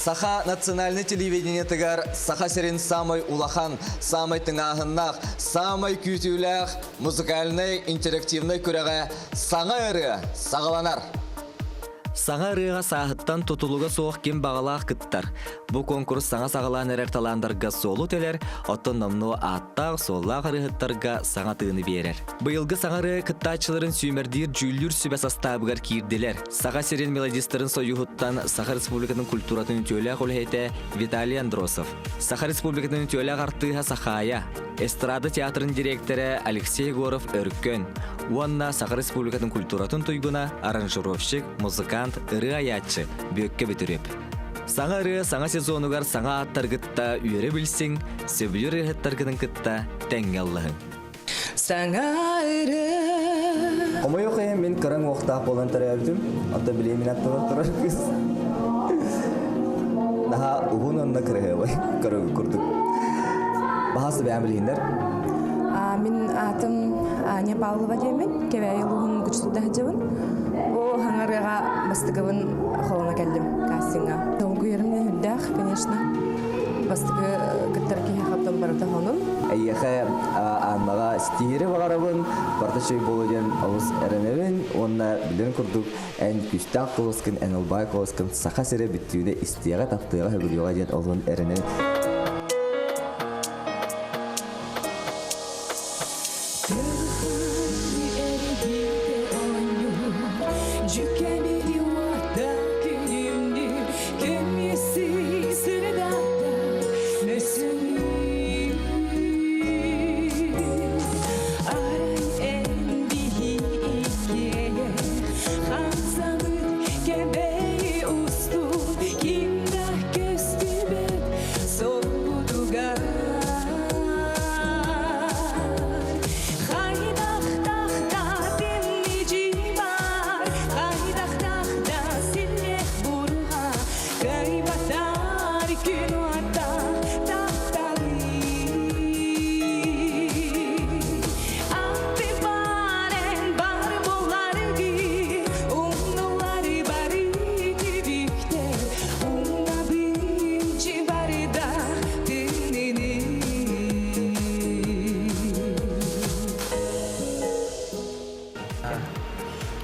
Саха национальный телевидение тыгар, Саха серин самый улахан, самый тыңағыннақ, самый күтіләқ, музыкальный, интерактивный күрәғі саңа әрі сағаланар. Саңа рыға сағыттан тұтылуға соқ кем бағалақ кіттар. Бұл конкурс саңа сағалан әрер таландарға солу телер, оттын номну аттақ соллақ рығыттарға саңа тыны берер. Бұйылғы саңа рыға кіттачыларын сүймердер жүлдер сүбәс астабығар кирділер. Саға серен мелодистерін сойуғыттан Саха Республикатын культуратын үтелі қолхейті Виталий Андросов. Саха Республикатын үтелі артыға Сахая. Эстрада театрын директоры Алексей Горов өрккен. Уанна Саха Республикатын культуратын туйгуна аранжировщик, музыкант, ыры аятчы бөкке бітіріп. Саңа ыры саңа сезонугар саңа аттаргытта үйері білсің, сөбілер ырыттаргының кытта тәңге Аллахың. Саңа ыры. Омай оқайын мен қырың оқтақ болан тәрәбдім. Ата білеймін аттылар тұрар кыз. Наға ұғын онына кірігі бай, қырығы күрдік. Бағасы бәйін білейіндер? Мен атым Аня Павлова деймін, кәвәйі ұлығын күчтілді жауын. О, хаңарыға бастығын қолына кәлдім кастинга. Тоңғы ерімне хүлдәқ, конечно. Бастығы күттіркі хақтан барыда ғонын. Әйеқі аннаға стихері бағарабын, барды болу ден ауыз әрінерін, онына білін күрдік ән күштақ қолысқын, ән ұлбай қолысқын, сақа сері біттіуіне істияға таптыға хөбілуға ден олығын әрінерін.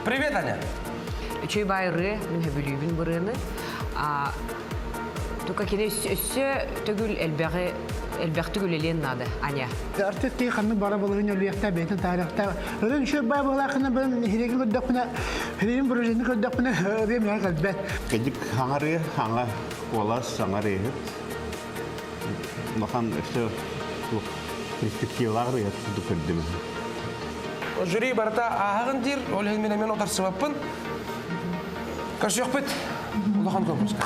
Привет, Аня. Чөй байры, мен хөбілүйбін бұрыны. Тука кене өссө түгіл әлбәқ түгіл елен нады, Аня. Артетті қанны бара болығын өліяқта бәйтін тарихта. Өден үші бай болақына бір хирегін көддіқпіна, хирегін бұрыжені көддіқпіна ремлер қалбәт. Кәдік хаңары, хаңа олас, хаңары ехет. Мақан өсі перспективалары ятсыды көрдім. Жюри барта ағын дир, олеген мен отар сыбаппын. Көрсі жоқ бет, ұлақан конкурска.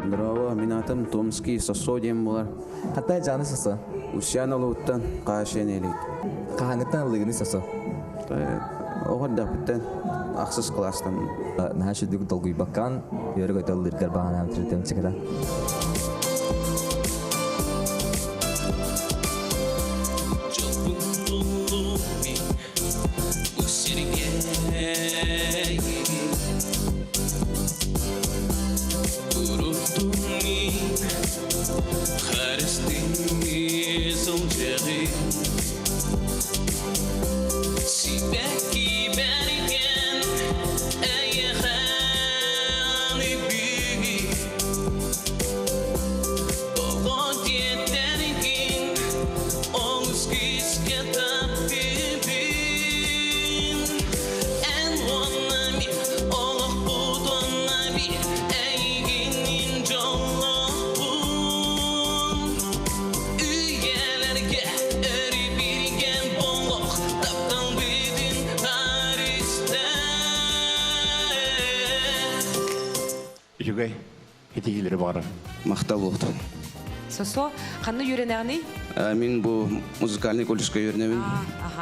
Здорово, мен атым Томский, Сосо дейм болар. Қаттай жаны Сосо? Усян олуыттан қашен елейді. Қағанықтан ұлығыны Сосо? Оғырдақ біттен ақсыз кластан. Наға шүдігі долгый баққан, өрі көті ұлырғар бағана әмтірден чекада. Жүгай, етегелері бағара. Мақта болды. Сосо, қанны үйренәғіне? Мен бұл музыкальный колледжға үйренемін.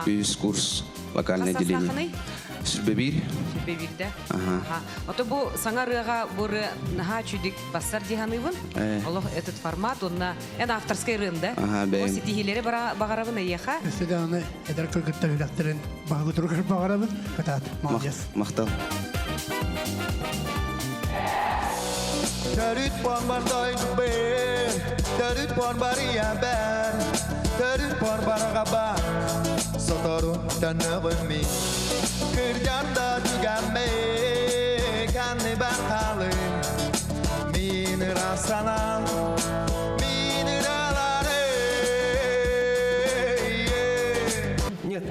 Бүйіс курс, вокальное отделение. Сүрбебир. Сүрбебирді. Ото бұл саңа рыға бұры наға чүдік басар дейханывын. Олық этот формат, онна ән авторскай рында. Осы тегелері бағарабын әйеға. Өсі де оны әдір көргітті үләктерін бағы тұрғыр бағарабын. Катат, молодец. Мақтал. Terüt pon bar doy ben, terüt pon bar ya ben, terüt pon bar gabar, sotoru tanabmi, kerjanda juga me, kan ne bakale, min rasana, min ralare. Нет.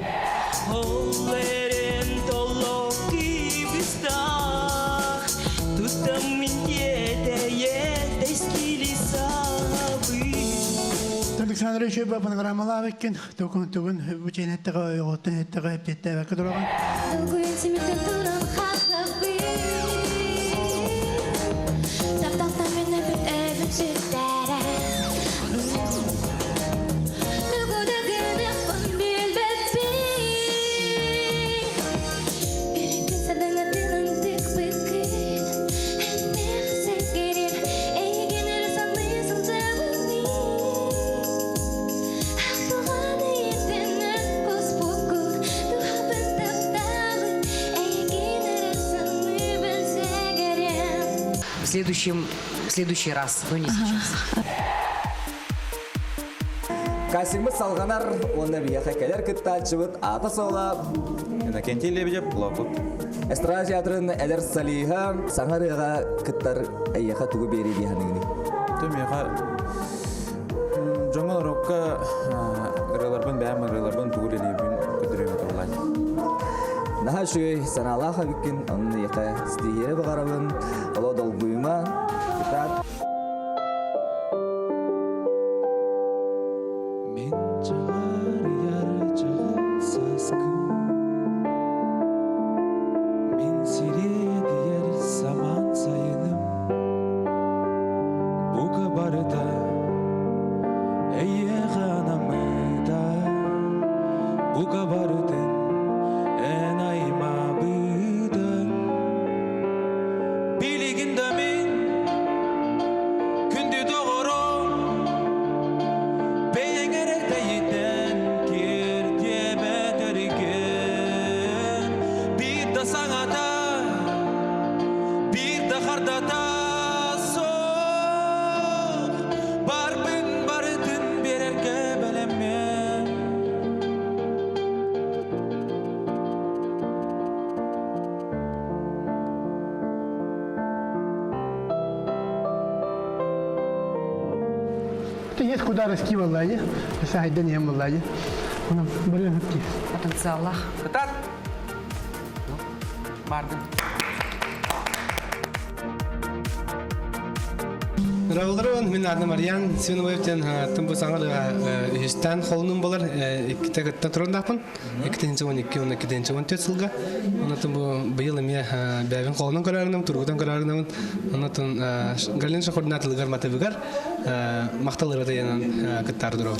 Холлерен толок кибистах, тутам миньете ескили сабы. Александр еще по программала векен, только учение этого и вот этого пятого, которого. В следующий раз, но не сейчас. Касимы салганар, онна бияха келер кыттачыбыт, ата сола. Иннокентий Лебедев, Лапут. Эстрада театрын Элер Салиха, саңарыга кыттар айяха тугу бери дияханыңни. Төмеха Жоңол Рокка ырыларбын бәм ырыларбын тугу лелебин көдүрөмө турулай. Наха шүй саналаха биккин, онны яка стигере багарабын, ало долгуйма, кытат. Мен чыгар яры чыгып саскым. Мен сирет ер саман сайыным. Буга барыда эйе ганамыда. Буга барыдын эн айма быдын. Билигинде мен күндү догором. Бейеңеректейден кердеме төрген. Bir de sangata, bir de hardata soğuk. Barbın barıdın bererge belemen. Это есть куда расти в Аллае, сайда не в Аллае. Он более гибкий. Потенциаллах. Кытат. Бардым. Равларон, мен Арна Марьян, сен вебтен тымбы саңар истан холнун болар, икте гытта турындапын. 2012-2014 жылга. Онотун бу быйыл эме бәбин холнун көрәргенем, тургудан көрәргенем. Онотун гален координаторлыгар матыбыгар макталыры да янан кыттар дуру.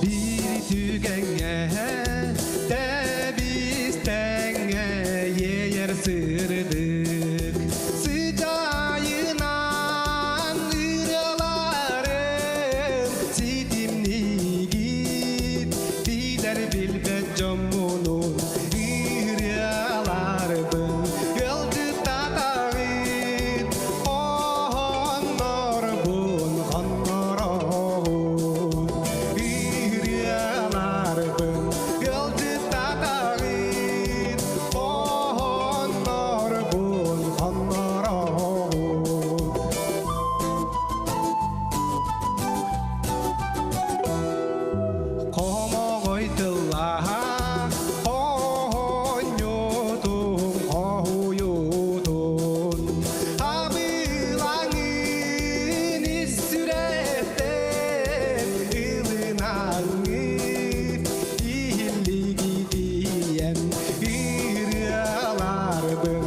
Bir tügenge de biz tenge yer sırdık sıcağından ıralarım sitimli git biler bilbet cammunun ıralarım yolcu tatağın honor bun honorun ıralarım yolcu tatağın honor bun honorun como goytullaha hohonyotun hohuyotun abilangin isüretten ılınangin ihilligi diyen ıryalardım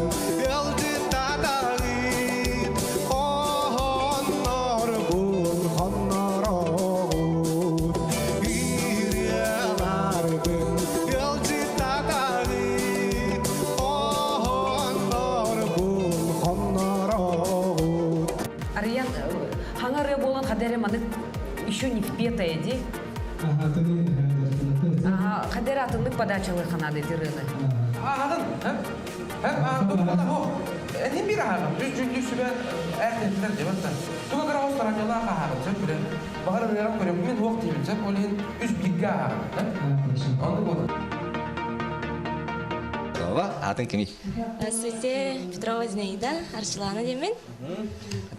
yolcu tatağın honor bun honorun ıryalardım yolcu tatağın honor bun honorun Ариян, хаңары болан қадәрі маны еще не впетая, де? Ага, Кадер атындык подачалы ханады тирыны. Ағағын, әнен бір ағағын, жүз жүлді сүбән әртеттер жебаттар. Туға қара остар анжала ағағын, сөп біле. Бағар ұрайрам көрем, мен оқ деймін, сөп олейін үз бігге ағағын. Онды болды. Ова, атын кими? Здравствуйте, Петрова Зинаида, Арчылана деймін.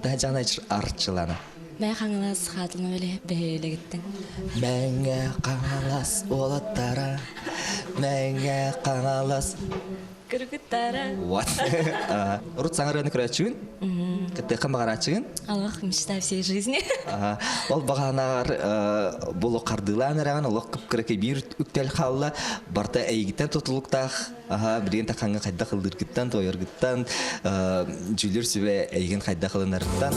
Да жана Арчылана. Мен қаңылас қатылма бәйелі кеттің. Мәңе қаңалас олаттара, мәңе қаңалас Күргіттара. What? Рут саңарыны көрәтшігін? Кітті қымағар атшығын? Аллах, мечта всей жизни. Ол бағанағар бұлы қардылан әрәған, олық күп-күрәке бір үктел қалла, барта әйгіттен тұтылықтақ, білген тақаңы қайда қылдыргіттен, тойыргіттен, жүлер сөбе әйген қайда қылынарыттан.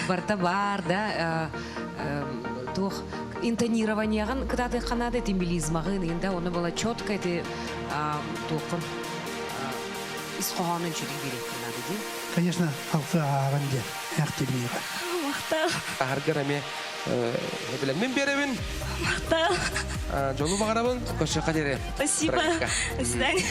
Барта бар, да, тух интонированиягын кытаты канады тембилизмагын, енді оны была четко, это тухын исхоғанын чүрі берек канады, де? Конечно, алты ағын де, әқтелмейға. Мақтал. Ағаргар әме, мен беремін. Мақтал. Жолу бағарабын, көші қадері. Спасибо. До свидания.